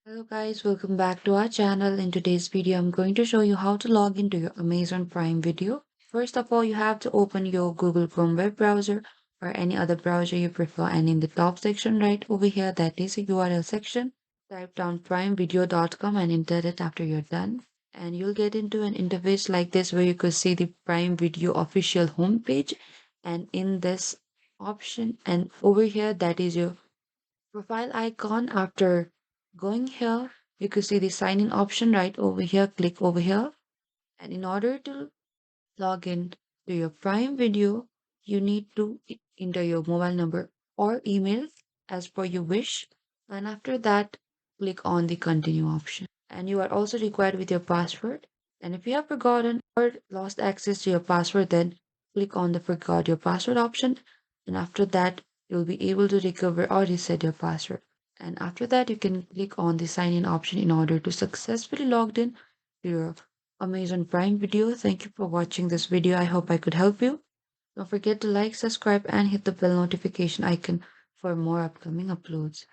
Hello guys, welcome back to our channel. In today's video, I'm going to show you how to log into your Amazon Prime Video. First of all, you have to open your Google Chrome web browser or any other browser you prefer, and in the top section right over here, that is a URL section. Type down primevideo.com and enter it after you're done. And you'll get into an interface like this where you could see the Prime Video official homepage. And in this option and over here, that is your profile icon. After going here, you can see the sign in option right over here. Click over here. And in order to log in to your Prime Video, you need to enter your mobile number or email as per your wish. And after that, click on the continue option. And you are also required with your password. And if you have forgotten or lost access to your password, then click on the forgot your password option. And after that, you'll be able to recover or reset your password. And after that, you can click on the sign in option in order to successfully log in to your Amazon Prime Video. Thank you for watching this video. I hope I could help you. Don't forget to like, subscribe, and hit the bell notification icon for more upcoming uploads.